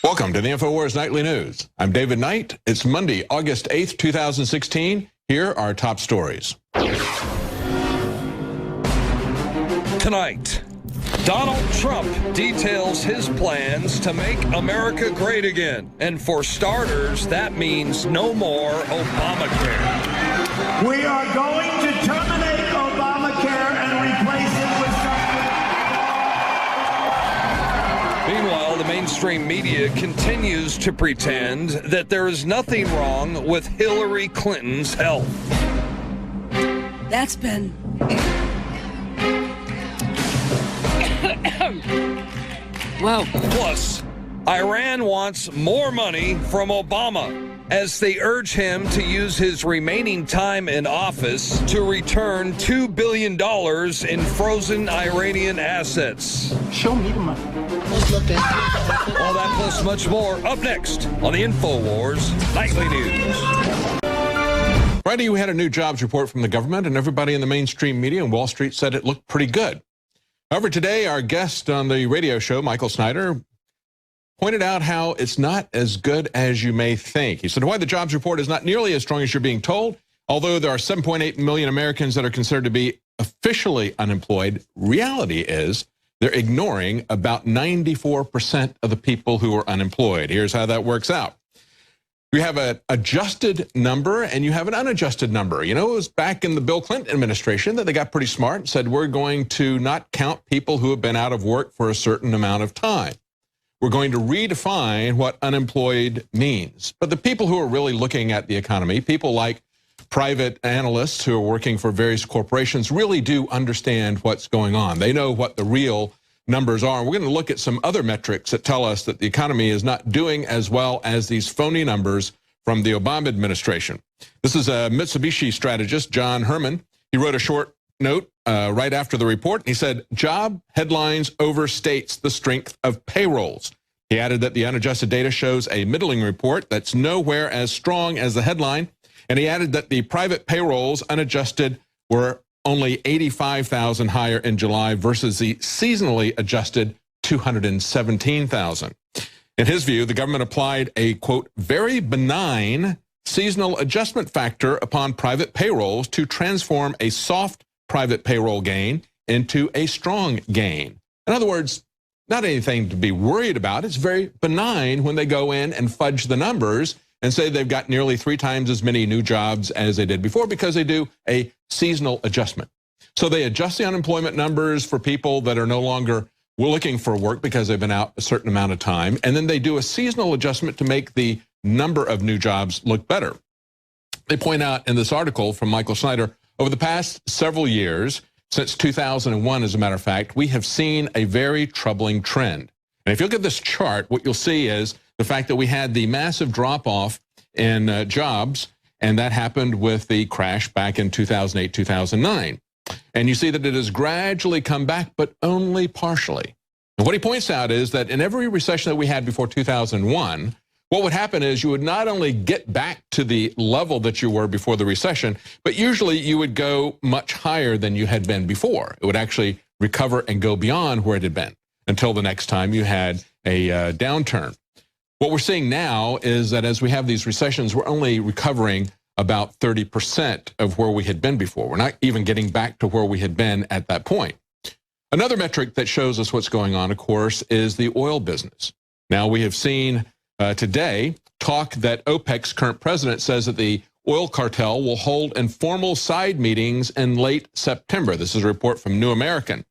Welcome to the INFOWARS Nightly News. I'm David Knight. It's Monday, August 8th, 2016. Here are top stories. Tonight, Donald Trump details his plans to make America great again. And for starters, that means no more Obamacare. We are going to terminate Obamacare and replace it with something. Meanwhile, the mainstream media continues to pretend that there is nothing wrong with Hillary Clinton's health. That's been... Whoa. Plus, Iran wants more money from Obama as they urge him to use his remaining time in office to return $2 billion in frozen Iranian assets. Show me the money. All that plus much more up next on the INFOWARS Nightly News. Friday, we had a new jobs report from the government, and everybody in the mainstream media and Wall Street said it looked pretty good. However, today, our guest on the radio show, Michael Snyder, pointed out how it's not as good as you may think. He said, why the jobs report is not nearly as strong as you're being told. Although there are 7.8 million Americans that are considered to be officially unemployed, reality is they're ignoring about 94% of the people who are unemployed. Here's how that works out. You have an adjusted number and you have an unadjusted number. You know, it was back in the Bill Clinton administration that they got pretty smart and said, we're going to not count people who have been out of work for a certain amount of time. We're going to redefine what unemployed means. But the people who are really looking at the economy, people like private analysts who are working for various corporations, really do understand what's going on. They know what the real numbers are. We're going to look at some other metrics that tell us that the economy is not doing as well as these phony numbers from the Obama administration. This is a Mitsubishi strategist, John Herman. He wrote a short note right after the report. He said, job headlines overstates the strength of payrolls. He added that the unadjusted data shows a middling report that's nowhere as strong as the headline. And he added that the private payrolls unadjusted were only 85,000 higher in July versus the seasonally adjusted 217,000. In his view, the government applied a, quote, very benign seasonal adjustment factor upon private payrolls to transform a soft private payroll gain into a strong gain. In other words, not anything to be worried about. It's very benign when they go in and fudge the numbers and say they've got nearly 3 times as many new jobs as they did before because they do a seasonal adjustment. So they adjust the unemployment numbers for people that are no longer looking for work because they've been out a certain amount of time. And then they do a seasonal adjustment to make the number of new jobs look better. They point out in this article from Michael Snyder, over the past several years, since 2001, as a matter of fact, we have seen a very troubling trend. And if you look at this chart, what you'll see is the fact that we had the massive drop-off in jobs, and that happened with the crash back in 2008, 2009. And you see that it has gradually come back, but only partially. And what he points out is that in every recession that we had before 2001, what would happen is you would not only get back to the level that you were before the recession, but usually you would go much higher than you had been before. It would actually recover and go beyond where it had been until the next time you had a downturn. What we're seeing now is that as we have these recessions, we're only recovering about 30% of where we had been before. We're not even getting back to where we had been at that point. Another metric that shows us what's going on, of course, is the oil business. Now, we have seen today talk that OPEC's current president says that the oil cartel will hold informal side meetings in late September. This is a report from New American.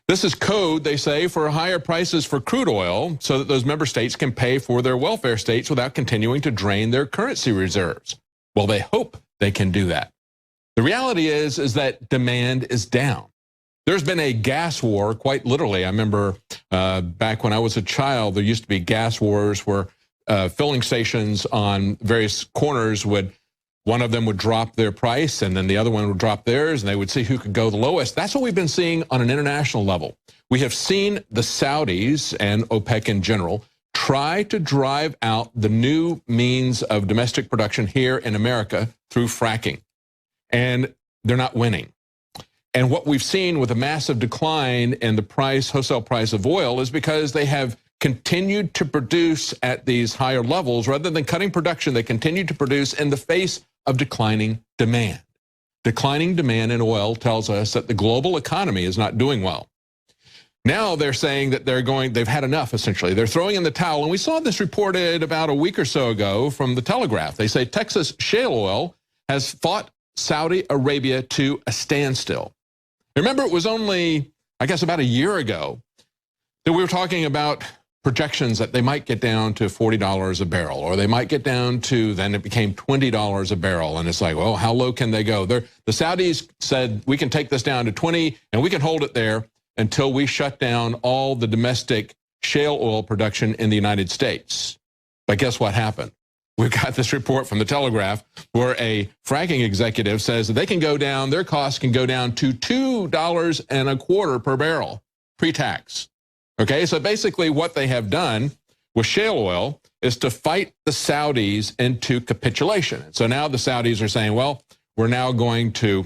This is code, they say, for higher prices for crude oil so that those member states can pay for their welfare states without continuing to drain their currency reserves. Well, they hope they can do that. The reality is that demand is down. There's been a gas war, quite literally. I remember back when I was a child, there used to be gas wars where filling stations on various corners one of them would drop their price and then the other one would drop theirs and they would see who could go the lowest. That's what we've been seeing on an international level. We have seen the Saudis and OPEC in general try to drive out the new means of domestic production here in America through fracking. And they're not winning. And what we've seen with a massive decline in the wholesale price of oil is because they have continued to produce at these higher levels. Rather than cutting production, they continued to produce in the face of declining demand. Declining demand in oil tells us that the global economy is not doing well. Now they're saying that they've had enough, essentially. They're throwing in the towel. And we saw this reported about a week or so ago from the Telegraph. They say Texas shale oil has fought Saudi Arabia to a standstill. Remember, it was only, I guess, about a year ago that we were talking about projections that they might get down to $40 a barrel, or they might get down to, then it became $20 a barrel. And it's like, well, how low can they go? The Saudis said, we can take this down to 20 and we can hold it there until we shut down all the domestic shale oil production in the United States. But guess what happened? We've got this report from the Telegraph where a fracking executive says that they can go down, their costs can go down to $2.25 per barrel pre-tax. Okay, so basically what they have done with shale oil is to fight the Saudis into capitulation. So now the Saudis are saying, well, we're now going to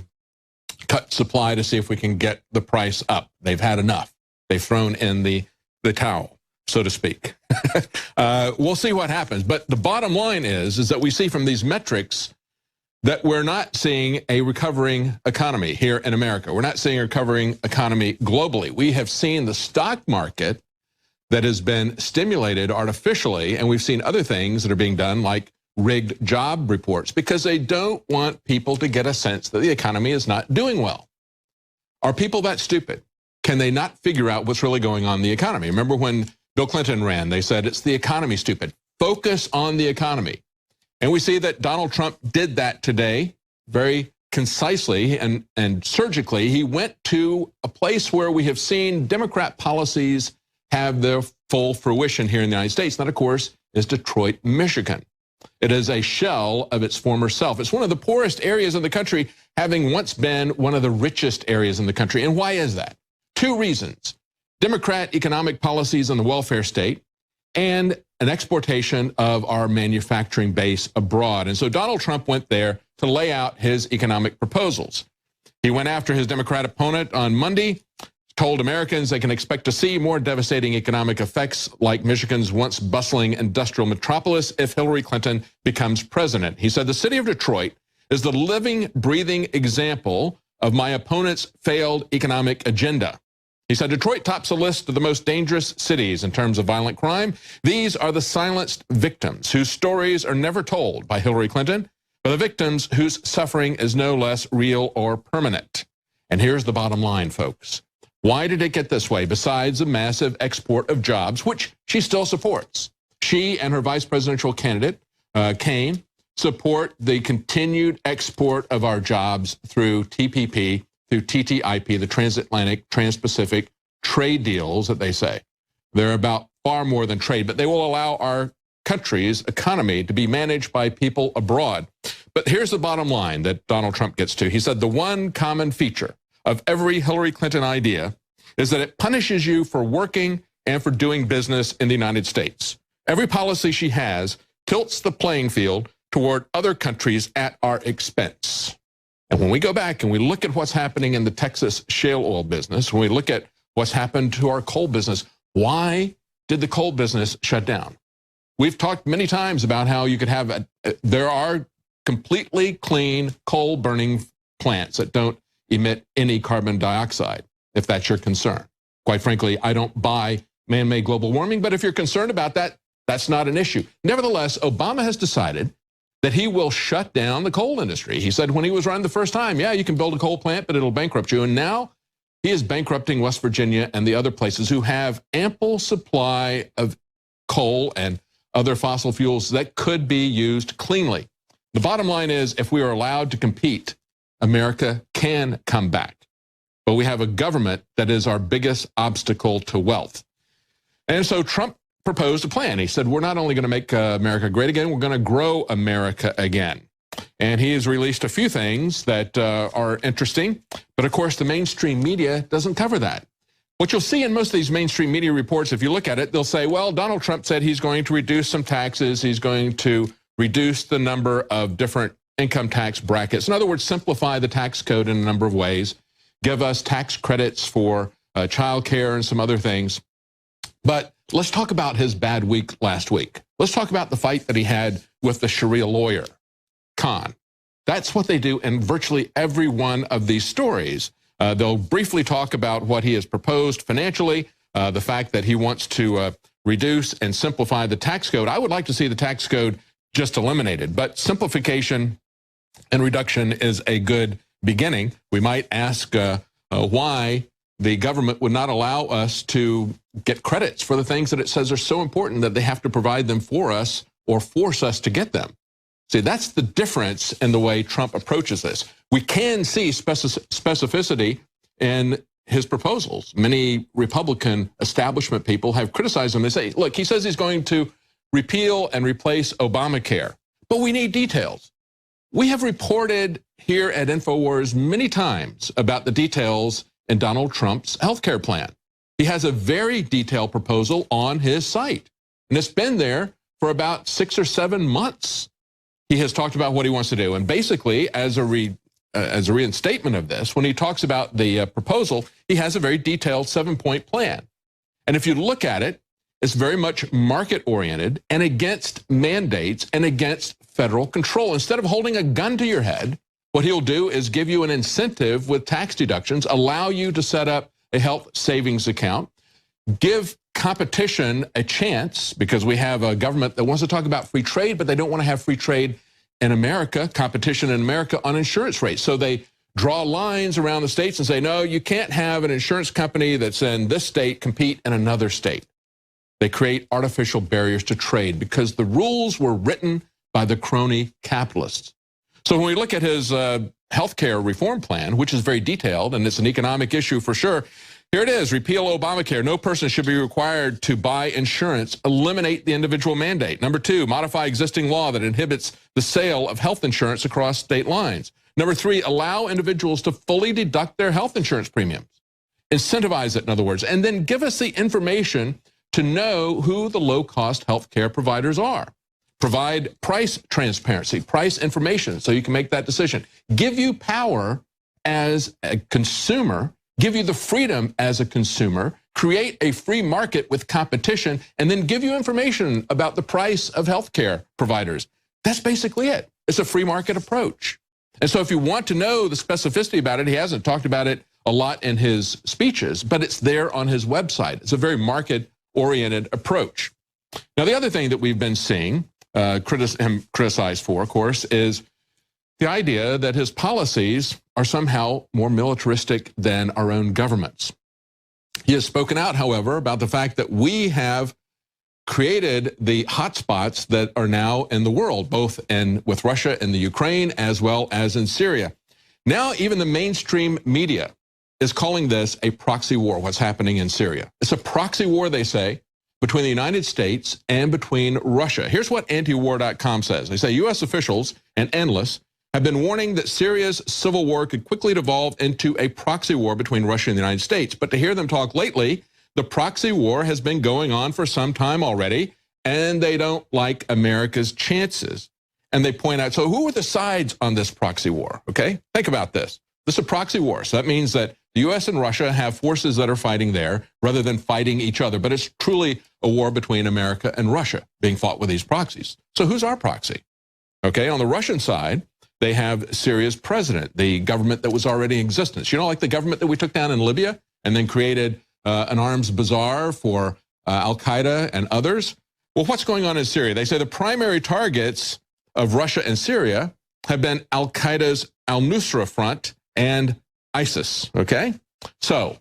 cut supply to see if we can get the price up. They've had enough. They've thrown in the towel, so to speak. We'll see what happens. But the bottom line is that we see from these metrics that we're not seeing a recovering economy here in America. We're not seeing a recovering economy globally. We have seen the stock market that has been stimulated artificially, and we've seen other things that are being done like rigged job reports because they don't want people to get a sense that the economy is not doing well. Are people that stupid? Can they not figure out what's really going on in the economy? Remember when Bill Clinton ran, they said it's the economy, stupid. Focus on the economy. And we see that Donald Trump did that today very concisely and surgically. He went to a place where we have seen Democrat policies have their full fruition here in the United States. That, of course, is Detroit, Michigan. It is a shell of its former self. It's one of the poorest areas in the country, having once been one of the richest areas in the country. And why is that? Two reasons: Democrat economic policies on the welfare state and an exportation of our manufacturing base abroad. And so Donald Trump went there to lay out his economic proposals. He went after his Democrat opponent on Monday, told Americans they can expect to see more devastating economic effects like Michigan's once bustling industrial metropolis if Hillary Clinton becomes president. He said, the city of Detroit is the living, breathing example of my opponent's failed economic agenda. He said, Detroit tops a list of the most dangerous cities in terms of violent crime. These are the silenced victims whose stories are never told by Hillary Clinton, but the victims whose suffering is no less real or permanent. And here's the bottom line, folks. Why did it get this way? Besides a massive export of jobs, which she still supports. She and her vice presidential candidate, Kaine, support the continued export of our jobs through TPP, through TTIP, the transatlantic, trans-Pacific trade deals that they say. They're about far more than trade, but they will allow our country's economy to be managed by people abroad. But here's the bottom line that Donald Trump gets to. He said the one common feature of every Hillary Clinton idea is that it punishes you for working and for doing business in the United States. Every policy she has tilts the playing field toward other countries at our expense. And when we go back and we look at what's happening in the Texas shale oil business, when we look at what's happened to our coal business, why did the coal business shut down? We've talked many times about how you could have, there are completely clean coal burning plants that don't emit any carbon dioxide, if that's your concern. Quite frankly, I don't buy man-made global warming, but if you're concerned about that, that's not an issue. Nevertheless, Obama has decided that he will shut down the coal industry. He said when he was running the first time, yeah, you can build a coal plant, but it'll bankrupt you. And now he is bankrupting West Virginia and the other places who have ample supply of coal and other fossil fuels that could be used cleanly. The bottom line is, if we are allowed to compete, America can come back. But we have a government that is our biggest obstacle to wealth. And so Trump proposed a plan. He said, we're not only going to make America great again, we're going to grow America again. And he has released a few things that are interesting. But of course, the mainstream media doesn't cover that. What you'll see in most of these mainstream media reports, if you look at it, they'll say, well, Donald Trump said he's going to reduce some taxes. He's going to reduce the number of different income tax brackets. In other words, simplify the tax code in a number of ways, give us tax credits for child care and some other things. But Let's talk about his bad week last week. Let's talk about the fight that he had with the Sharia lawyer, Khan. That's what they do in virtually every one of these stories. They'll briefly talk about what he has proposed financially, the fact that he wants to reduce and simplify the tax code. I would like to see the tax code just eliminated, but simplification and reduction is a good beginning. We might ask why the government would not allow us to get credits for the things that it says are so important that they have to provide them for us or force us to get them. See, that's the difference in the way Trump approaches this. We can see specificity in his proposals. Many Republican establishment people have criticized him. They say, look, he says he's going to repeal and replace Obamacare, but we need details. We have reported here at INFOWARS many times about the details in Donald Trump's health care plan. He has a very detailed proposal on his site, and it's been there for about 6 or 7 months. He has talked about what he wants to do, and basically, as a reinstatement of this, when he talks about the proposal, he has a very detailed 7-point plan. And if you look at it, it's very much market-oriented and against mandates and against federal control. Instead of holding a gun to your head, what he'll do is give you an incentive with tax deductions, allow you to set up a health savings account, give competition a chance, because we have a government that wants to talk about free trade, but they don't want to have free trade in America, competition in America on insurance rates. So they draw lines around the states and say, no, you can't have an insurance company that's in this state compete in another state. They create artificial barriers to trade because the rules were written by the crony capitalists. So when we look at his healthcare reform plan, which is very detailed, and it's an economic issue for sure, here it is: repeal Obamacare. No person should be required to buy insurance. Eliminate the individual mandate. Number 2, modify existing law that inhibits the sale of health insurance across state lines. Number 3, allow individuals to fully deduct their health insurance premiums. Incentivize it, in other words, and then give us the information to know who the low-cost health care providers are. Provide price transparency, price information, so you can make that decision. Give you power as a consumer, give you the freedom as a consumer, create a free market with competition, and then give you information about the price of healthcare providers. That's basically it. It's a free market approach. And so if you want to know the specificity about it, he hasn't talked about it a lot in his speeches, but it's there on his website. It's a very market-oriented approach. Now, the other thing that we've been seeing him criticized for, of course, is the idea that his policies are somehow more militaristic than our own governments. He has spoken out, however, about the fact that we have created the hotspots that are now in the world, both with Russia and the Ukraine, as well as in Syria. Now, even the mainstream media is calling this a proxy war, what's happening in Syria. It's a proxy war, they say, between the United States and between Russia. Here's what antiwar.com says. They say U.S. officials and analysts have been warning that Syria's civil war could quickly devolve into a proxy war between Russia and the United States. But to hear them talk lately, the proxy war has been going on for some time already, and they don't like America's chances. And they point out, so who are the sides on this proxy war? Okay, think about this. This is a proxy war. So that means that the U.S. and Russia have forces that are fighting there rather than fighting each other. But it's truly a war between America and Russia being fought with these proxies. So who's our proxy? Okay, on the Russian side, they have Syria's president, the government that was already in existence. You know, like the government that we took down in Libya and then created an arms bazaar for Al-Qaeda and others? Well, what's going on in Syria? They say the primary targets of Russia and Syria have been Al-Qaeda's al-Nusra Front and ISIS, okay? So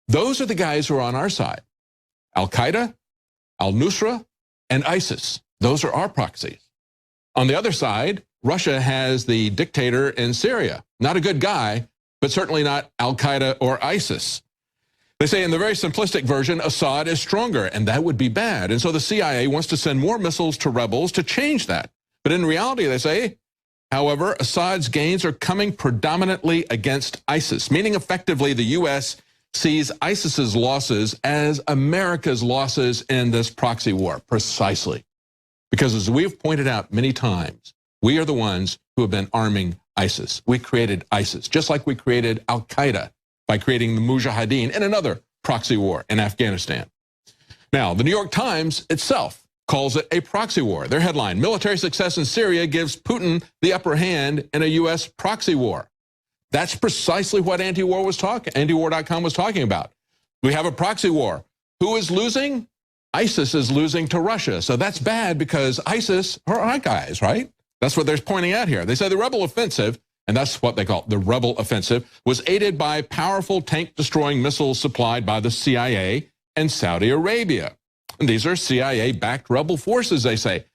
those are the guys who are on our side. Al-Qaeda, al-Nusra, and ISIS. Those are our proxies. On the other side, Russia has the dictator in Syria. Not a good guy, but certainly not Al-Qaeda or ISIS. They say in the very simplistic version, Assad is stronger, and that would be bad. And so the CIA wants to send more missiles to rebels to change that. But in reality, they say, however, Assad's gains are coming predominantly against ISIS, meaning effectively the U.S. sees ISIS's losses as America's losses in this proxy war, precisely. Because as we've pointed out many times, we are the ones who have been arming ISIS. We created ISIS, just like we created Al-Qaeda by creating the Mujahideen in another proxy war in Afghanistan. Now, the New York Times itself calls it a proxy war. Their headline, military success in Syria gives Putin the upper hand in a U.S. proxy war. That's precisely what antiwar.com was talking about. We have a proxy war. Who is losing? ISIS is losing to Russia. So that's bad because ISIS are our guys, right? That's what they're pointing out here. They say the rebel offensive, and that's what they call it, the rebel offensive, was aided by powerful tank-destroying missiles supplied by the CIA and Saudi Arabia. And these are CIA-backed rebel forces, they say.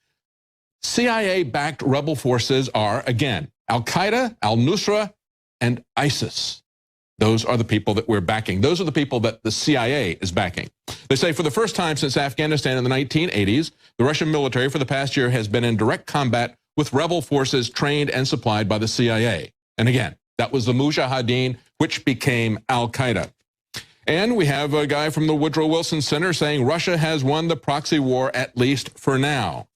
CIA-backed rebel forces are, again, Al-Qaeda, Al-Nusra, and ISIS. Those are the people that we're backing. Those are the people that the CIA is backing. They say for the first time since Afghanistan in the 1980s, the Russian military for the past year has been in direct combat with rebel forces trained and supplied by the CIA. And again, that was the Mujahideen, which became Al-Qaeda. And we have a guy from the Woodrow Wilson Center saying Russia has won the proxy war, at least for now.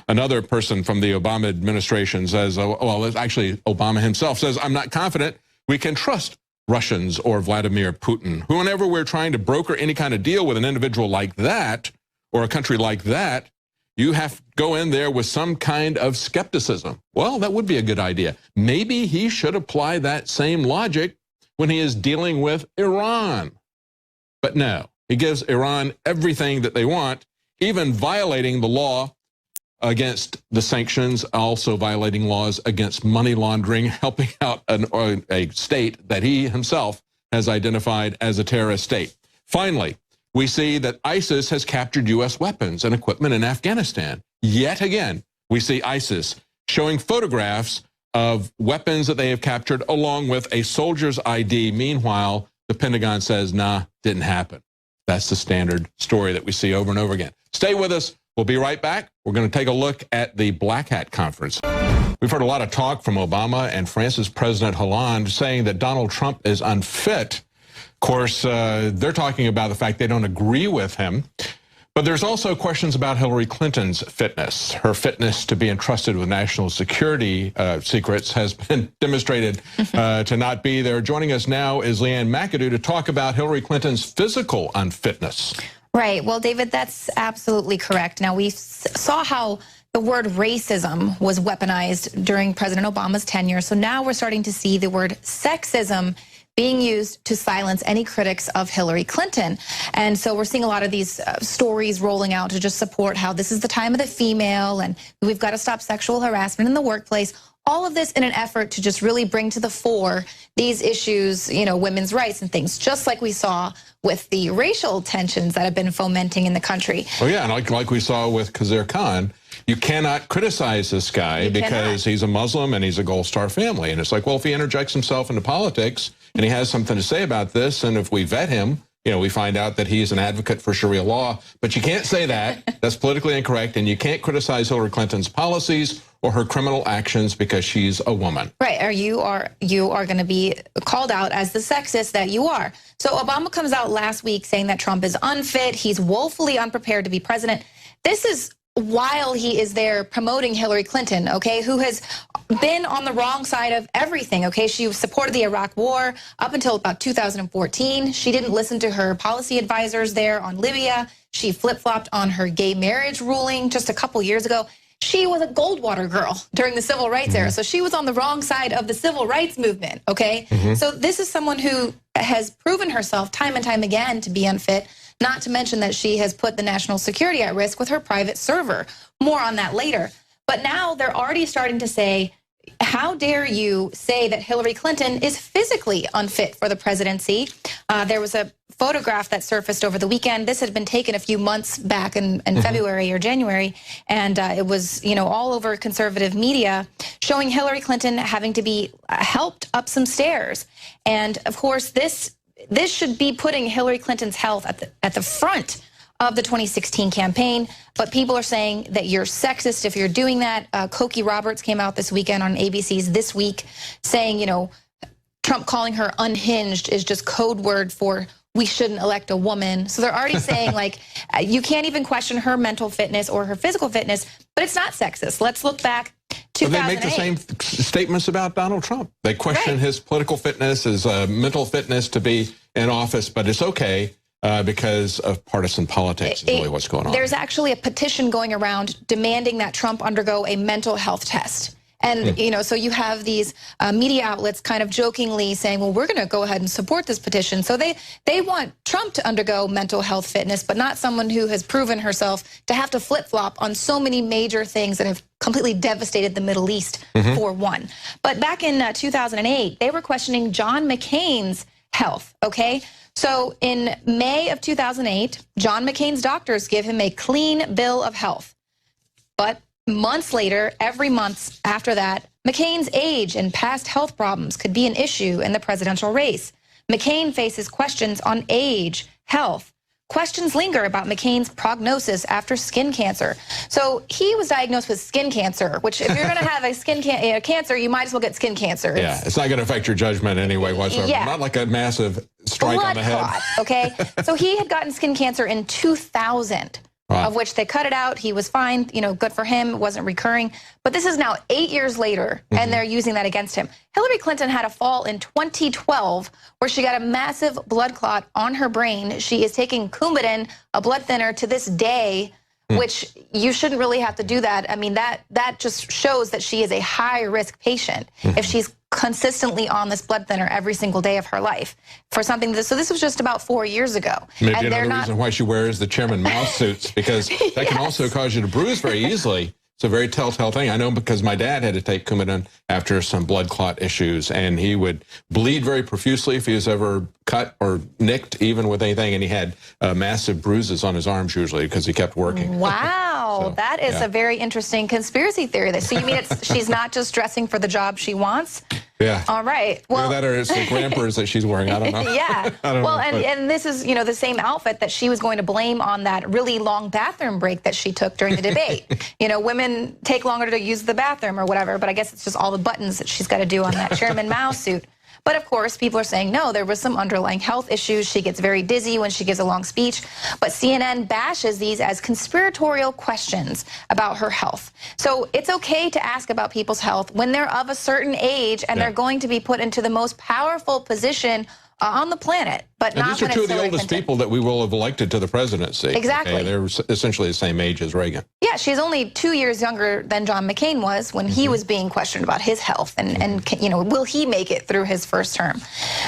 Another person from the Obama administration says, well, actually, Obama himself says, I'm not confident we can trust Russians or Vladimir Putin. Whenever we're trying to broker any kind of deal with an individual like that or a country like that, you have to go in there with some kind of skepticism. Well, that would be a good idea. Maybe he should apply that same logic when he is dealing with Iran. But no, he gives Iran everything that they want, even violating the law against the sanctions, also violating laws against money laundering, helping out a state that he himself has identified as a terrorist state. Finally, we see that ISIS has captured U.S. weapons and equipment in Afghanistan. Yet again, we see ISIS showing photographs of weapons that they have captured along with a soldier's ID. Meanwhile, the Pentagon says, nah, didn't happen. That's the standard story that we see over and over again. Stay with us. We'll be right back. We're going to take a look at the Black Hat Conference. We've heard a lot of talk from Obama and France's President Hollande saying that Donald Trump is unfit. Of course, they're talking about the fact they don't agree with him. But there's also questions about Hillary Clinton's fitness. Her fitness to be entrusted with national security secrets has been demonstrated to not be there. Joining us now is Leanne McAdoo to talk about Hillary Clinton's physical unfitness. Right. Well, David, that's absolutely correct. Now, we saw how the word racism was weaponized during President Obama's tenure. So now we're starting to see the word sexism being used to silence any critics of Hillary Clinton. And so we're seeing a lot of these stories rolling out to just support how this is the time of the female and we've got to stop sexual harassment in the workplace. All of this in an effort to just really bring to the fore these issues, you know, women's rights and things, just like we saw with the racial tensions that have been fomenting in the country. Oh, yeah, and like we saw with Khizr Khan, you cannot criticize this guy because he's a Muslim and he's a Gold Star family. And it's like, well, if he interjects himself into politics and he has something to say about this, and if we vet him, you know, we find out that he's an advocate for Sharia law. But you can't say that. That's politically incorrect. And you can't criticize Hillary Clinton's policies or her criminal actions because she's a woman. Right, or you are going to be called out as the sexist that you are. So Obama comes out last week saying that Trump is unfit, he's woefully unprepared to be president. This is while he is there promoting Hillary Clinton, okay, who has been on the wrong side of everything, okay? She supported the Iraq war up until about 2014. She didn't listen to her policy advisors there on Libya. She flip-flopped on her gay marriage ruling just a couple years ago. She was a Goldwater girl during the civil rights era. So she was on the wrong side of the civil rights movement, okay? So this is someone who has proven herself time and time again to be unfit, not to mention that she has put the national security at risk with her private server. More on that later. But now they're already starting to say, how dare you say that Hillary Clinton is physically unfit for the presidency? There was a photograph that surfaced over the weekend. This had been taken a few months back in February or January, and it was, you know, all over conservative media showing Hillary Clinton having to be helped up some stairs. And of course, this should be putting Hillary Clinton's health at the front of the 2016 campaign, but people are saying that you're sexist if you're doing that. Cokie Roberts came out this weekend on ABC's This Week saying, you know, Trump calling her unhinged is just code word for we shouldn't elect a woman. So they're already saying, like, you can't even question her mental fitness or her physical fitness, but it's not sexist. Let's look back. They make the same statements about Donald Trump. They question his political fitness, his mental fitness to be in office, but it's okay because of partisan politics is really what's going on. There's actually a petition going around demanding that Trump undergo a mental health test. And, you know, so you have these media outlets kind of jokingly saying, well, we're going to go ahead and support this petition. So they want Trump to undergo mental health fitness, but not someone who has proven herself to have to flip-flop on so many major things that have completely devastated the Middle East, for one. But back in 2008, they were questioning John McCain's health, okay? So in May of 2008, John McCain's doctors give him a clean bill of health. But months later, every month after that, McCain's age and past health problems could be an issue in the presidential race. McCain faces questions on age, health. Questions linger about McCain's prognosis after skin cancer. So he was diagnosed with skin cancer, which if you're going to have a skin cancer, you might as well get skin cancer. Yeah, it's not going to affect your judgment anyway whatsoever. Yeah. Not like a massive strike Blood on the head. clot, okay? So he had gotten skin cancer in 2000. Wow. Of which they cut it out. He was fine, you know, good for him. It wasn't recurring. But this is now 8 years later, and they're using that against him. Hillary Clinton had a fall in 2012 where she got a massive blood clot on her brain. She is taking Coumadin, a blood thinner, to this day, which you shouldn't really have to do that. I mean, that just shows that she is a high-risk patient if she's consistently on this blood thinner every single day of her life for something. So this was just about 4 years ago. Maybe and another reason why she wears the Chairman Mao suits, because that can also cause you to bruise very easily. It's a very telltale thing. I know because my dad had to take Coumadin after some blood clot issues, and he would bleed very profusely if he was ever cut or nicked, even with anything, and he had massive bruises on his arms usually because he kept working. Wow, So, that is a very interesting conspiracy theory. So you mean she's not just dressing for the job she wants? Yeah. All right. Well, that or it's the grampers that she's wearing. I don't know. Yeah. I don't well, know, and this is, you know, the same outfit that she was going to blame on that really long bathroom break that she took during the debate. You know, women take longer to use the bathroom or whatever, but I guess it's just all the buttons that she's got to do on that Chairman Mao suit. But of course, people are saying, no, there was some underlying health issues. She gets very dizzy when she gives a long speech. But CNN bashes these as conspiratorial questions about her health. So it's okay to ask about people's health when they're of a certain age and they're going to be put into the most powerful position on the planet, but and not these are two of the oldest people that we will have elected to the presidency. Exactly. Okay? They're essentially the same age as Reagan. Yeah, she's only 2 years younger than John McCain was when he was being questioned about his health and you know, will he make it through his first term?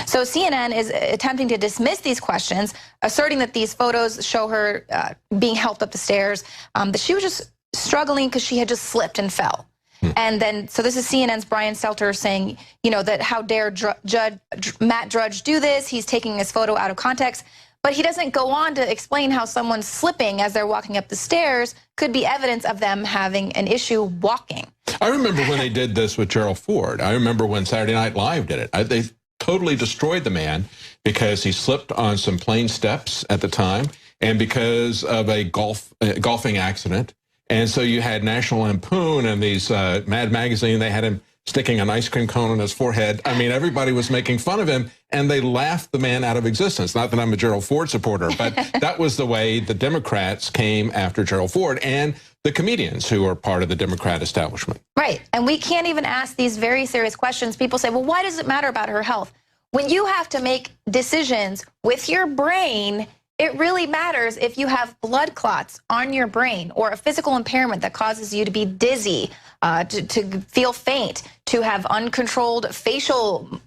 So CNN is attempting to dismiss these questions, asserting that these photos show her being helped up the stairs, that she was just struggling because she had just slipped and fell. And then, so this is CNN's Brian Stelter saying, you know, that how dare Matt Drudge do this? He's taking this photo out of context. But he doesn't go on to explain how someone slipping as they're walking up the stairs could be evidence of them having an issue walking. I remember when they did this with Gerald Ford. I remember when Saturday Night Live did it. They totally destroyed the man because he slipped on some plain steps at the time and because of a golfing accident. And so you had National Lampoon and these Mad Magazine, they had him sticking an ice cream cone on his forehead. I mean, everybody was making fun of him, and they laughed the man out of existence. Not that I'm a Gerald Ford supporter, but that was the way the Democrats came after Gerald Ford and the comedians who are part of the Democrat establishment. Right, and we can't even ask these very serious questions. People say, well, why does it matter about her health? When you have to make decisions with your brain, it really matters if you have blood clots on your brain or a physical impairment that causes you to be dizzy, to feel faint, to have uncontrolled facial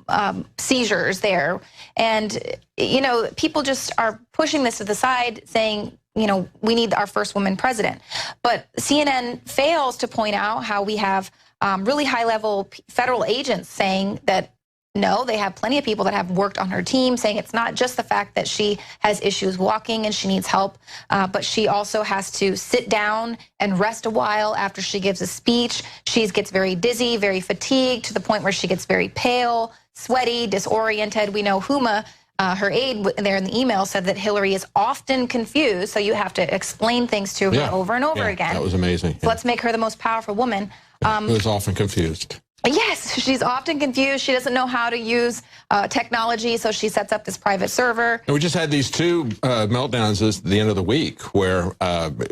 seizures there. And, you know, people just are pushing this to the side saying, you know, we need our first woman president. But CNN fails to point out how we have really high-level federal agents saying that no, they have plenty of people that have worked on her team saying it's not just the fact that she has issues walking and she needs help, but she also has to sit down and rest a while after she gives a speech. She gets very dizzy, very fatigued, to the point where she gets very pale, sweaty, disoriented. We know Huma, her aide there in the email, said that Hillary is often confused, so you have to explain things to her over and over again. That was amazing. So let's make her the most powerful woman. Who is often confused. Yes, she's often confused. She doesn't know how to use technology, so she sets up this private server. And we just had these two meltdowns at the end of the week where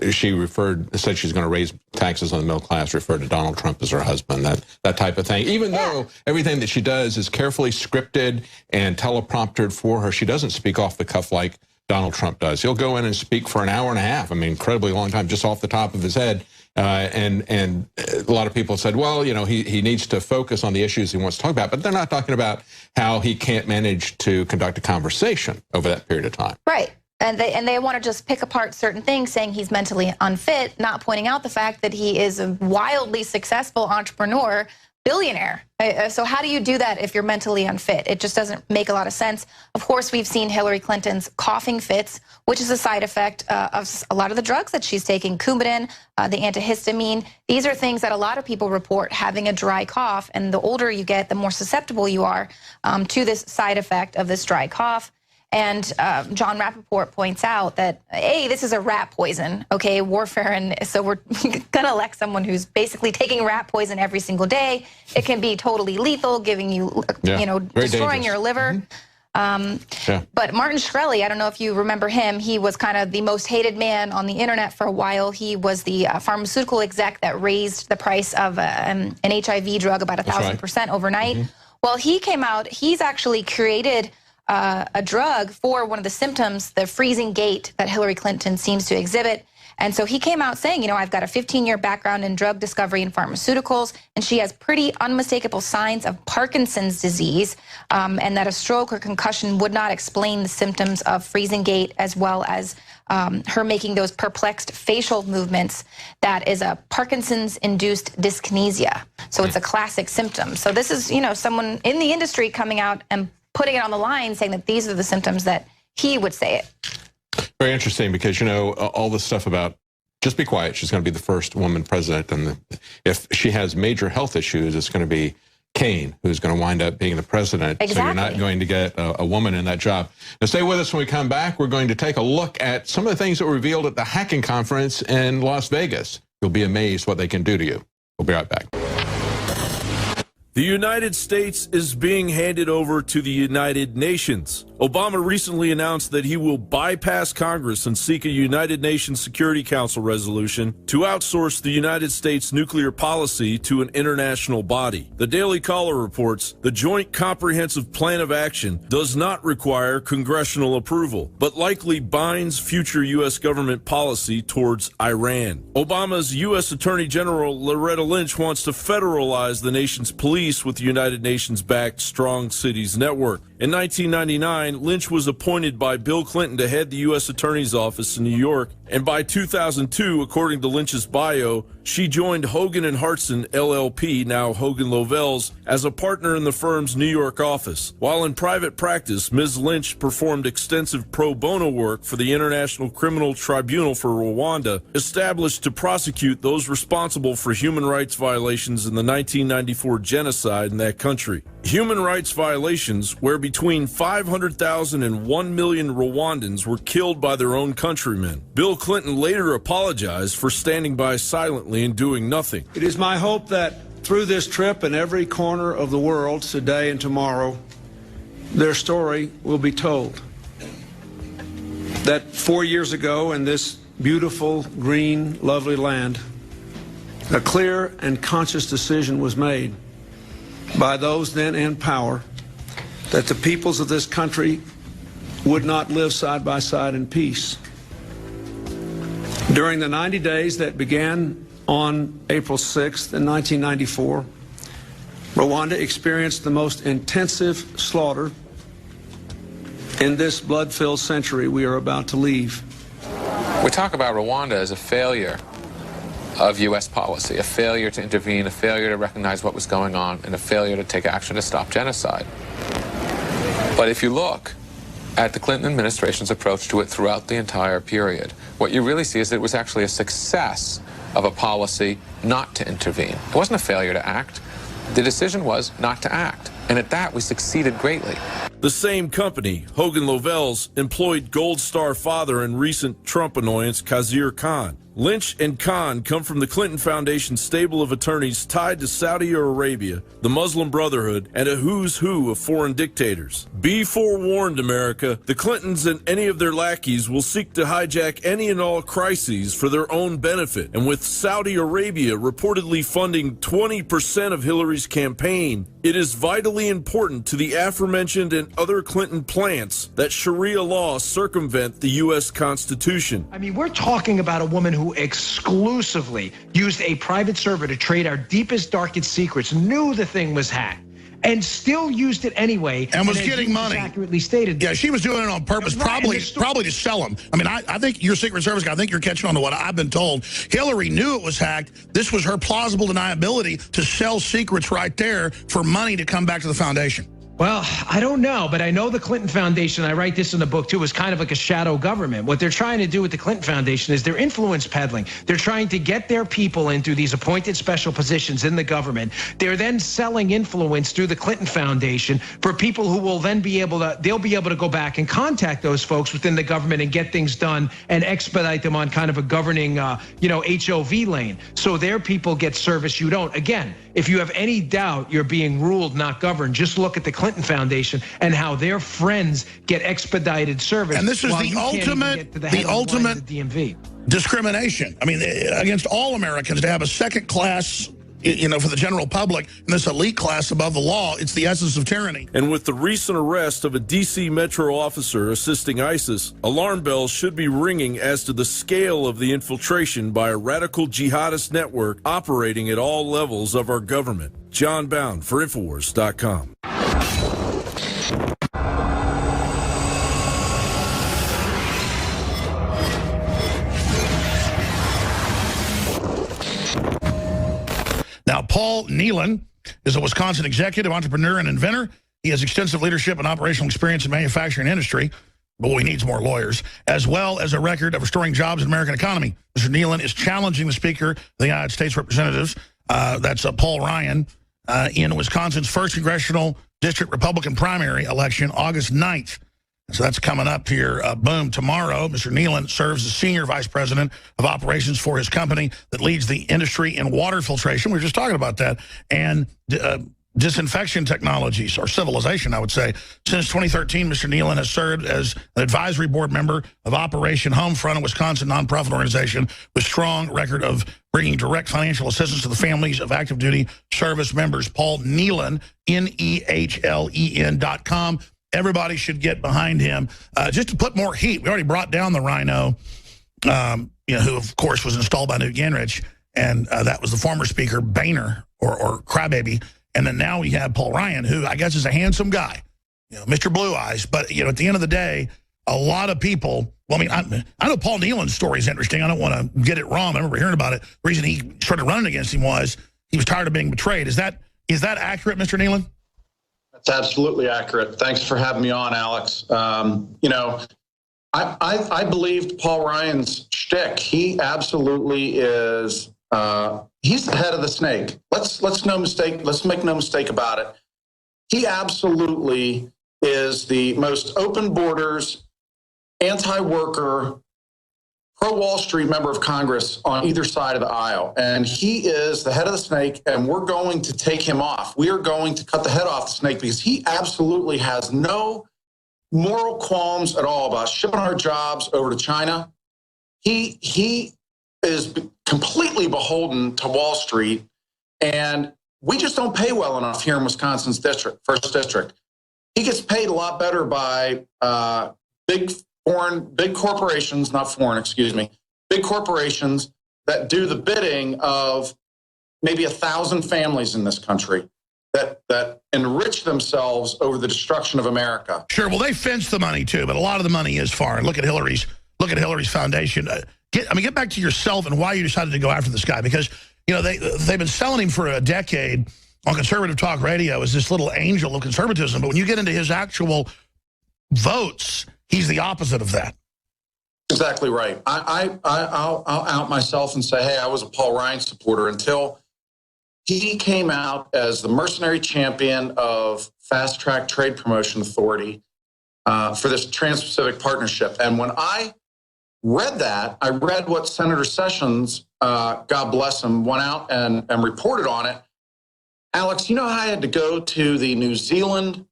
she said she's going to raise taxes on the middle class, referred to Donald Trump as her husband, that type of thing. Even though everything that she does is carefully scripted and telepromptered for her, she doesn't speak off the cuff like Donald Trump does. He'll go in and speak for an hour and a half. I mean, incredibly long time, just off the top of his head. And a lot of people said, well, you know, he needs to focus on the issues he wants to talk about, but they're not talking about how he can't manage to conduct a conversation over that period of time. Right. And they want to just pick apart certain things, saying he's mentally unfit, not pointing out the fact that he is a wildly successful entrepreneur, billionaire. So how do you do that if you're mentally unfit? It just doesn't make a lot of sense. Of course, we've seen Hillary Clinton's coughing fits, which is a side effect of a lot of the drugs that she's taking, Coumadin, the antihistamine. These are things that a lot of people report having a dry cough, and the older you get, the more susceptible you are to this side effect of this dry cough. And John Rappaport points out that, hey, this is a rat poison, okay, warfare. And so we're going to elect someone who's basically taking rat poison every single day. It can be totally lethal, giving you, you know, destroying your liver. But Martin Shkreli, I don't know if you remember him. He was kind of the most hated man on the internet for a while. He was the pharmaceutical exec that raised the price of an HIV drug about 1,000% overnight. Well, he came out, he's actually created a drug for one of the symptoms, the freezing gait that Hillary Clinton seems to exhibit. And so he came out saying, you know, I've got a 15-year background in drug discovery and pharmaceuticals, and she has pretty unmistakable signs of Parkinson's disease, and that a stroke or concussion would not explain the symptoms of freezing gait, as well as her making those perplexed facial movements. That is a Parkinson's-induced dyskinesia. So it's a classic symptom. So this is, you know, someone in the industry coming out and putting it on the line, saying that these are the symptoms that he would say it. Very interesting, because, you know, all this stuff about just be quiet, she's going to be the first woman president, and if she has major health issues, it's going to be Kane who's going to wind up being the president. Exactly. So you're not going to get a woman in that job. Now stay with us. When we come back, we're going to take a look at some of the things that were revealed at the hacking conference in Las Vegas. You'll be amazed what they can do to you. We'll be right back. The United States is being handed over to the United Nations. Obama recently announced that he will bypass Congress and seek a United Nations Security Council resolution to outsource the United States nuclear policy to an international body. The Daily Caller reports the Joint Comprehensive Plan of Action does not require congressional approval, but likely binds future U.S. government policy towards Iran. Obama's U.S. Attorney General Loretta Lynch wants to federalize the nation's police with the United Nations-backed Strong Cities Network. In 1999, Lynch was appointed by Bill Clinton to head the U.S. Attorney's Office in New York, and by 2002, according to Lynch's bio, she joined Hogan & Hartson LLP, now Hogan Lovells, as a partner in the firm's New York office. While in private practice, Ms. Lynch performed extensive pro bono work for the International Criminal Tribunal for Rwanda, established to prosecute those responsible for human rights violations in the 1994 genocide in that country. Human rights violations where between 500,000 and 1 million Rwandans were killed by their own countrymen. Bill Clinton later apologized for standing by silently and doing nothing. It is my hope that through this trip in every corner of the world, today and tomorrow, their story will be told. That 4 years ago in this beautiful, green, lovely land, a clear and conscious decision was made by those then in power that the peoples of this country would not live side by side in peace. During the 90 days that began on April 6th in 1994, Rwanda experienced the most intensive slaughter in this blood-filled century we are about to leave. We talk about Rwanda as a failure of U.S. policy, a failure to intervene, a failure to recognize what was going on, and a failure to take action to stop genocide. But if you look at the Clinton administration's approach to it throughout the entire period, what you really see is that it was actually a success of a policy not to intervene. It wasn't a failure to act. The decision was not to act. And at that, we succeeded greatly. The same company, Hogan Lovells, employed Gold Star father and recent Trump annoyance Khazir Khan. Lynch and Khan come from the Clinton Foundation stable of attorneys tied to Saudi Arabia, the Muslim Brotherhood, and a who's who of foreign dictators. Be forewarned, America. The Clintons and any of their lackeys will seek to hijack any and all crises for their own benefit. And with Saudi Arabia reportedly funding 20% of Hillary's campaign, it is vitally important to the aforementioned and other Clinton plants that Sharia law circumvent the U.S. Constitution. I mean, we're talking about a woman who exclusively used a private server to trade our deepest, darkest secrets, knew the thing was hacked, and still used it anyway. And was getting money. Accurately stated. Yeah, she was doing it on purpose, probably to sell them. I mean, I think your Secret Service guy, I think you're catching on to what I've been told. Hillary knew it was hacked. This was her plausible deniability to sell secrets right there for money to come back to the foundation. Well, I don't know, but I know the Clinton Foundation, I write this in the book too, is kind of like a shadow government. What they're trying to do with the Clinton Foundation is they're influence peddling. They're trying to get their people into these appointed special positions in the government. They're then selling influence through the Clinton Foundation for people who will then be able to, they'll be able to go back and contact those folks within the government and get things done and expedite them on kind of a governing, HOV lane. So their people get service you don't. Again, if you have any doubt you're being ruled, not governed, just look at the Clinton Foundation and how their friends get expedited service. And this is the ultimate DMV discrimination. I mean, against all Americans to have a second class, for the general public, and this elite class above the law, it's the essence of tyranny. And with the recent arrest of a D.C. Metro officer assisting ISIS, alarm bells should be ringing as to the scale of the infiltration by a radical jihadist network operating at all levels of our government. John Bound for INFOWARS.com. Now, Paul Nealon is a Wisconsin executive, entrepreneur, and inventor. He has extensive leadership and operational experience in the manufacturing industry. Boy, he needs more lawyers, as well as a record of restoring jobs in the American economy. Mr. Nealon is challenging the Speaker of the United States Representatives, that's Paul Ryan, in Wisconsin's first congressional district Republican primary election, August 9th. So that's coming up here, boom, tomorrow. Mr. Nealon serves as Senior Vice President of Operations for his company that leads the industry in water filtration. We were just talking about that. And disinfection technologies, or civilization, I would say. Since 2013, Mr. Nealon has served as an advisory board member of Operation Homefront, a Wisconsin nonprofit organization with strong record of bringing direct financial assistance to the families of active duty service members. Paul Nealon, NEHLEN.com. Everybody should get behind him just to put more heat. We already brought down the Rhino, who, of course, was installed by Newt Gingrich. And that was the former Speaker, Boehner, or Crybaby. And then now we have Paul Ryan, who I guess is a handsome guy, Mr. Blue Eyes. But, at the end of the day, a lot of people, well, I mean, I know Paul Nealon's story is interesting. I don't want to get it wrong. I remember hearing about it. The reason he started running against him was he was tired of being betrayed. Is that accurate, Mr. Nealon? That's absolutely accurate. Thanks for having me on, Alex. I believed Paul Ryan's shtick. He absolutely is. He's the head of the snake. Let's make no mistake about it. He absolutely is the most open borders, anti-worker, pro-Wall Street member of Congress on either side of the aisle. And he is the head of the snake, and we're going to take him off. We are going to cut the head off the snake because he absolutely has no moral qualms at all about shipping our jobs over to China. He is completely beholden to Wall Street, and we just don't pay well enough here in Wisconsin's first district. He gets paid a lot better by big corporations, big corporations that do the bidding of maybe 1,000 families in this country that enrich themselves over the destruction of America. Sure, well, they fence the money too, but a lot of the money is foreign. Look at Hillary's foundation. Get back to yourself and why you decided to go after this guy, because they've been selling him for a decade on conservative talk radio as this little angel of conservatism, but when you get into his actual votes, he's the opposite of that. Exactly right. I'll out myself and say, hey, I was a Paul Ryan supporter until he came out as the mercenary champion of Fast Track Trade Promotion Authority for this Trans-Pacific Partnership. And when I read that, I read what Senator Sessions, God bless him, went out and reported on it. Alex, you know how I had to go to the New Zealand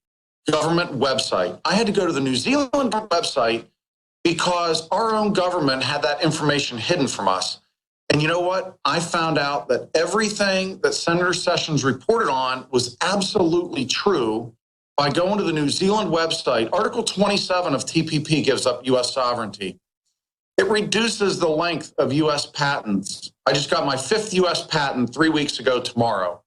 government website? I had to go to the New Zealand website because our own government had that information hidden from us. And you know what? I found out that everything that Senator Sessions reported on was absolutely true by going to the New Zealand website. Article 27 of TPP gives up U.S. sovereignty. It reduces the length of U.S. patents. I just got my 5th U.S. patent 3 weeks ago tomorrow.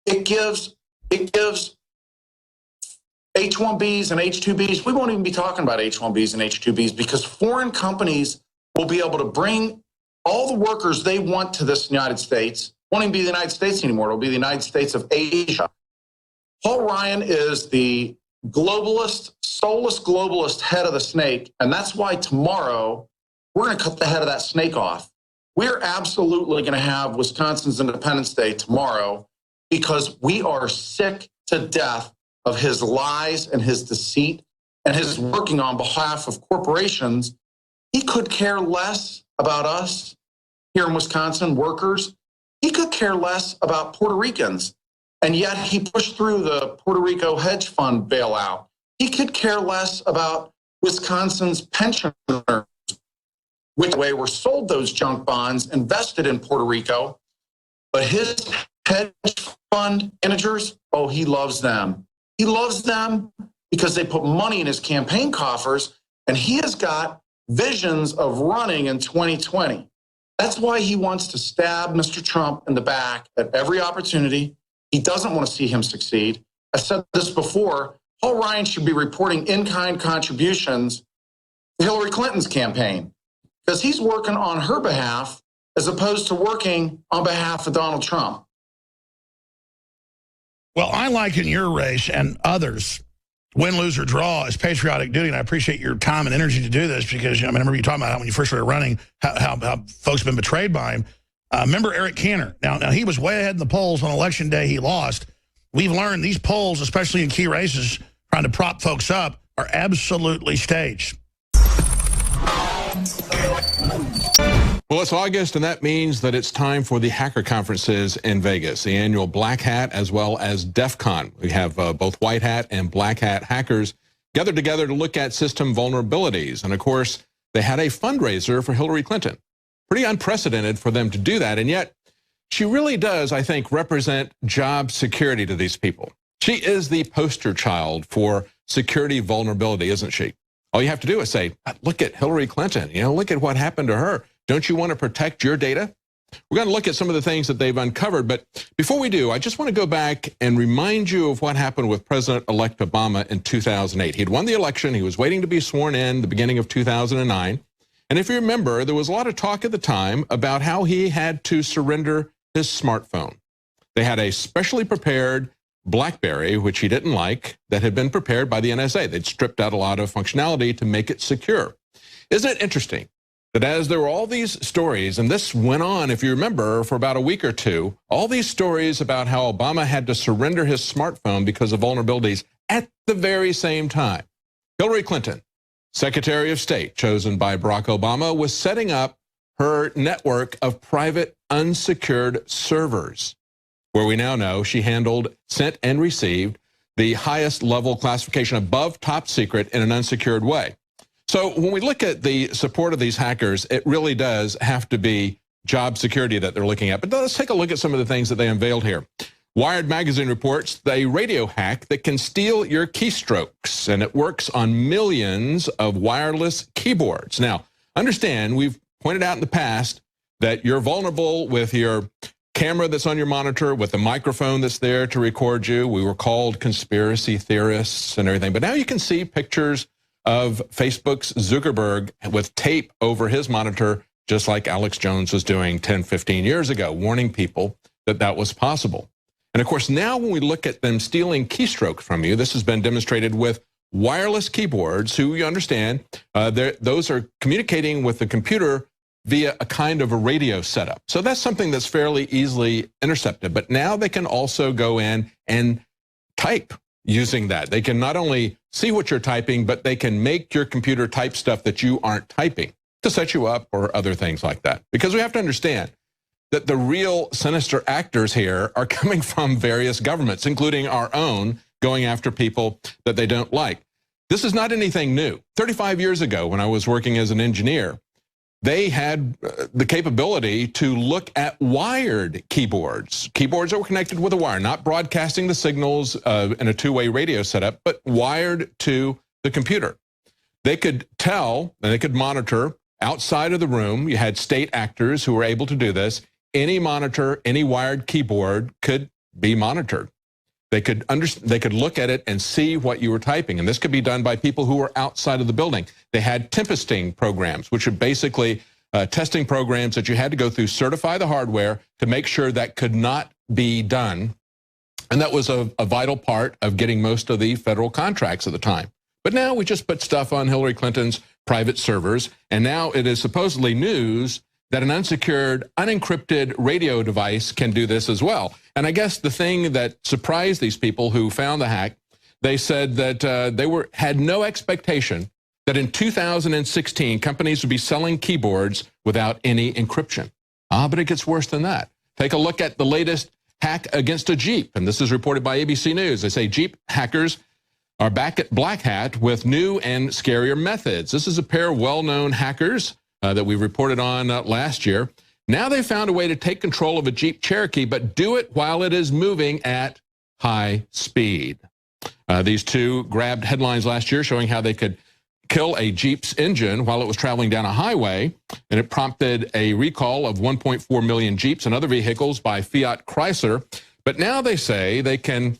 It gives H-1Bs and H-2Bs. We won't even be talking about H-1Bs and H-2Bs because foreign companies will be able to bring all the workers they want to this United States. Won't even be the United States anymore. It'll be the United States of Asia. Paul Ryan is the globalist, soulless globalist head of the snake, and that's why tomorrow we're going to cut the head of that snake off. We're absolutely going to have Wisconsin's Independence Day tomorrow because we are sick to death of his lies and his deceit and his working on behalf of corporations. He could care less about us here in Wisconsin, workers. He could care less about Puerto Ricans. And yet he pushed through the Puerto Rico hedge fund bailout. He could care less about Wisconsin's pensioners, which way were sold those junk bonds invested in Puerto Rico. But his hedge fund managers, oh, he loves them. He loves them because they put money in his campaign coffers, and he has got visions of running in 2020. That's why he wants to stab Mr. Trump in the back at every opportunity. He doesn't want to see him succeed. I've said this before. Paul Ryan should be reporting in-kind contributions to Hillary Clinton's campaign because he's working on her behalf as opposed to working on behalf of Donald Trump. Well, I liken your race and others, win, lose, or draw, as patriotic duty, and I appreciate your time and energy to do this because I remember you talking about how when you first started running, how folks have been betrayed by him. Remember Eric Cantor. Now, he was way ahead in the polls on Election Day. He lost. We've learned these polls, especially in key races, trying to prop folks up, are absolutely staged. Well, it's August, and that means that it's time for the hacker conferences in Vegas, the annual Black Hat as well as DEF CON. We have both white hat and black hat hackers gathered together to look at system vulnerabilities. And of course, they had a fundraiser for Hillary Clinton. Pretty unprecedented for them to do that, and yet she really does, I think, represent job security to these people. She is the poster child for security vulnerability, isn't she? All you have to do is say, look at Hillary Clinton, look at what happened to her. Don't you want to protect your data? We're going to look at some of the things that they've uncovered, but before we do, I just want to go back and remind you of what happened with President-elect Obama in 2008. He'd won the election. He was waiting to be sworn in the beginning of 2009. And if you remember, there was a lot of talk at the time about how he had to surrender his smartphone. They had a specially prepared BlackBerry, which he didn't like, that had been prepared by the NSA. They'd stripped out a lot of functionality to make it secure. Isn't it interesting that as there were all these stories, and this went on, if you remember, for about a week or two, all these stories about how Obama had to surrender his smartphone because of vulnerabilities at the very same time, Hillary Clinton, Secretary of State chosen by Barack Obama, was setting up her network of private unsecured servers, where we now know she handled, sent, and received the highest level classification above top secret in an unsecured way. So when we look at the support of these hackers, it really does have to be job security that they're looking at. But let's take a look at some of the things that they unveiled here. Wired magazine reports a radio hack that can steal your keystrokes, and it works on millions of wireless keyboards. Now, understand, we've pointed out in the past that you're vulnerable with your camera that's on your monitor, with the microphone that's there to record you. We were called conspiracy theorists and everything. But now you can see pictures of Facebook's Zuckerberg with tape over his monitor, just like Alex Jones was doing 10, 15 years ago, warning people that that was possible. And of course, now when we look at them stealing keystrokes from you, this has been demonstrated with wireless keyboards, who you understand, those are communicating with the computer via a kind of a radio setup. So that's something that's fairly easily intercepted. But now they can also go in and type using that. They can not only see what you're typing, but they can make your computer type stuff that you aren't typing. to set you up or other things like that. Because we have to understand that the real sinister actors here are coming from various governments, including our own, going after people that they don't like. This is not anything new. 35 years ago, when I was working as an engineer, they had the capability to look at wired keyboards that were connected with a wire, not broadcasting the signals in a two-way radio setup, but wired to the computer. They could tell and they could monitor outside of the room. You had state actors who were able to do this. Any monitor, any wired keyboard could be monitored. They could look at it and see what you were typing. And this could be done by people who were outside of the building. They had tempesting programs, which are basically testing programs that you had to go through, certify the hardware to make sure that could not be done. And that was a vital part of getting most of the federal contracts at the time. But now we just put stuff on Hillary Clinton's private servers. And now it is supposedly news that an unsecured, unencrypted radio device can do this as well. And I guess the thing that surprised these people who found the hack, they said that they had no expectation that in 2016, companies would be selling keyboards without any encryption. But it gets worse than that. Take a look at the latest hack against a Jeep. And this is reported by ABC News. They say Jeep hackers are back at Black Hat with new and scarier methods. This is a pair of well-known hackers that we reported on last year. Now they found a way to take control of a Jeep Cherokee, but do it while it is moving at high speed. These two grabbed headlines last year showing how they could kill a Jeep's engine while it was traveling down a highway, and it prompted a recall of 1.4 million Jeeps and other vehicles by Fiat Chrysler. But now they say they can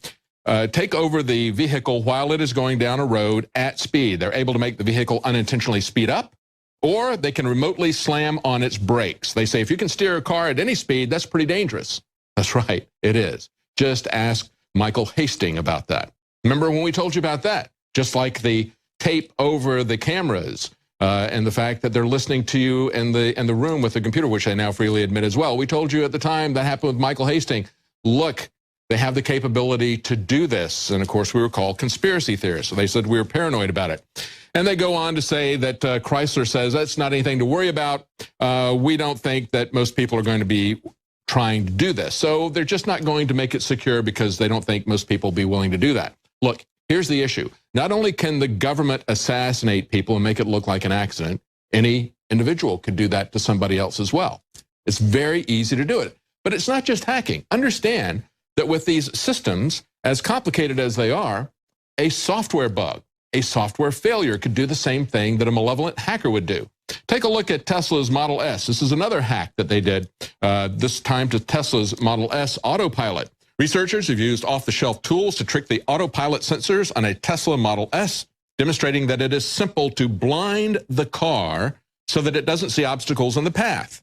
take over the vehicle while it is going down a road at speed. They're able to make the vehicle unintentionally speed up, or they can remotely slam on its brakes. They say if you can steer a car at any speed, that's pretty dangerous. That's right, it is. Just ask Michael Hastings about that. Remember when we told you about that? Just like the tape over the cameras and the fact that they're listening to you in the room with the computer, which they now freely admit as well. We told you at the time that happened with Michael Hastings. Look, they have the capability to do this. And of course, we were called conspiracy theorists. So they said we were paranoid about it. And they go on to say that Chrysler says that's not anything to worry about. We don't think that most people are going to be trying to do this. So they're just not going to make it secure because they don't think most people will be willing to do that. Look, here's the issue. Not only can the government assassinate people and make it look like an accident, any individual could do that to somebody else as well. It's very easy to do it. But it's not just hacking. Understand that with these systems, as complicated as they are, a software bug, a software failure could do the same thing that a malevolent hacker would do. Take a look at Tesla's Model S. This is another hack that they did, this time to Tesla's Model S autopilot. Researchers have used off-the-shelf tools to trick the autopilot sensors on a Tesla Model S, demonstrating that it is simple to blind the car so that it doesn't see obstacles in the path.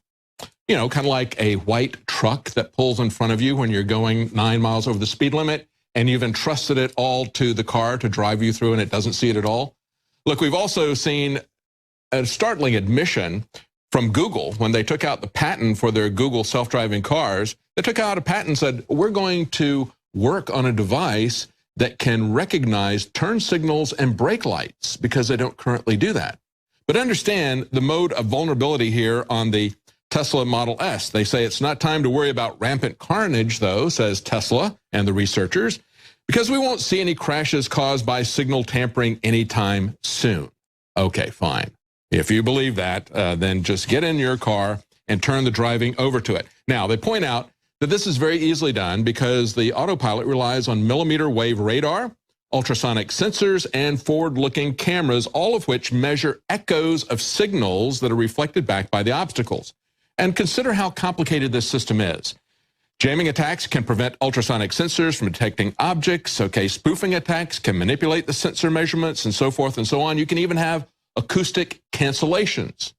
You know, kind of like a white truck that pulls in front of you when you're going 9 miles over the speed limit, and you've entrusted it all to the car to drive you through and it doesn't see it at all. Look, we've also seen a startling admission from Google when they took out the patent for their Google self-driving cars. They took out a patent and said, we're going to work on a device that can recognize turn signals and brake lights because they don't currently do that. But understand the mode of vulnerability here on the Tesla Model S. They say it's not time to worry about rampant carnage, though, says Tesla and the researchers, because we won't see any crashes caused by signal tampering anytime soon. Okay, fine. If you believe that, then just get in your car and turn the driving over to it. Now, they point out that this is very easily done because the autopilot relies on millimeter wave radar, ultrasonic sensors, and forward-looking cameras, all of which measure echoes of signals that are reflected back by the obstacles. And consider how complicated this system is. Jamming attacks can prevent ultrasonic sensors from detecting objects. Okay, spoofing attacks can manipulate the sensor measurements and so forth and so on. You can even have acoustic cancellations.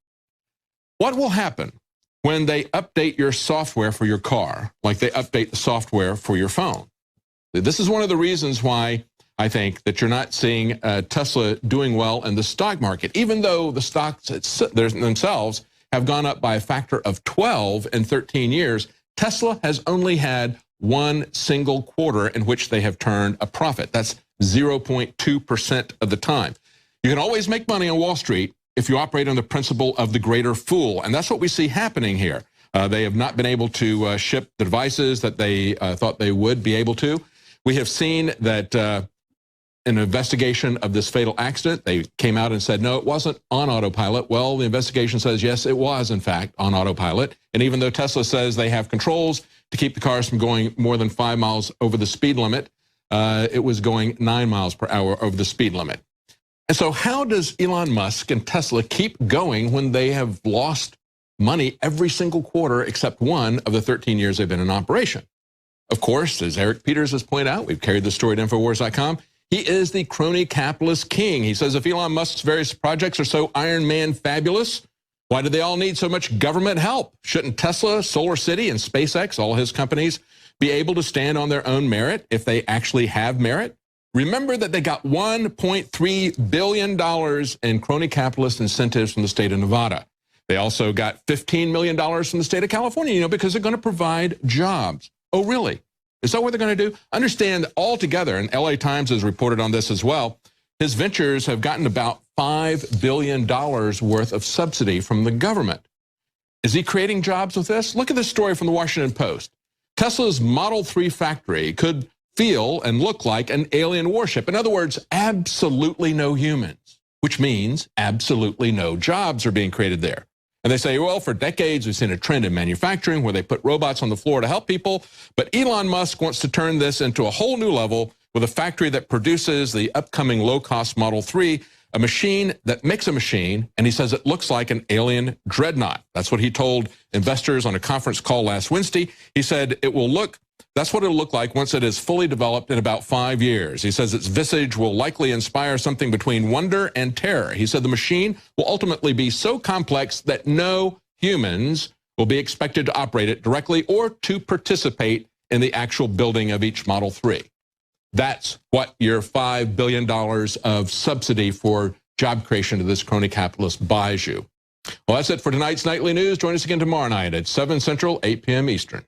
What will happen when they update your software for your car, like they update the software for your phone? This is one of the reasons why I think that you're not seeing Tesla doing well in the stock market, even though the stocks themselves have gone up by a factor of 12 in 13 years. Tesla has only had one single quarter in which they have turned a profit. That's 0.2% of the time. You can always make money on Wall Street if you operate on the principle of the greater fool. And that's what we see happening here. They have not been able to ship the devices that they thought they would be able to. We have seen that an investigation of this fatal accident, they came out and said, no, it wasn't on autopilot. Well, the investigation says, yes, it was, in fact, on autopilot. And even though Tesla says they have controls to keep the cars from going more than 5 miles over the speed limit, it was going 9 miles per hour over the speed limit. And so how does Elon Musk and Tesla keep going when they have lost money every single quarter except one of the 13 years they've been in operation? Of course, as Eric Peters has pointed out, we've carried the story at INFOWARS.com, he is the crony capitalist king. He says if Elon Musk's various projects are so Iron Man fabulous, why do they all need so much government help? Shouldn't Tesla, Solar City, and SpaceX, all his companies, be able to stand on their own merit if they actually have merit? Remember that they got $1.3 billion in crony capitalist incentives from the state of Nevada. They also got $15 million from the state of California, because they're going to provide jobs. Oh, really? Is that what they're going to do? Understand altogether, and LA Times has reported on this as well, his ventures have gotten about $5 billion worth of subsidy from the government. Is he creating jobs with this? Look at this story from the Washington Post. Tesla's Model 3 factory could feel and look like an alien warship. In other words, absolutely no humans, which means absolutely no jobs are being created there. And they say, well, for decades, we've seen a trend in manufacturing where they put robots on the floor to help people. But Elon Musk wants to turn this into a whole new level with a factory that produces the upcoming low-cost Model 3, a machine that makes a machine, and he says it looks like an alien dreadnought. That's what he told investors on a conference call last Wednesday. He said that's what it'll look like once it is fully developed in about 5 years. He says its visage will likely inspire something between wonder and terror. He said the machine will ultimately be so complex that no humans will be expected to operate it directly or to participate in the actual building of each Model 3. That's what your $5 billion of subsidy for job creation to this crony capitalist buys you. Well, that's it for tonight's Nightly News. Join us again tomorrow night at 7 Central, 8 p.m. Eastern.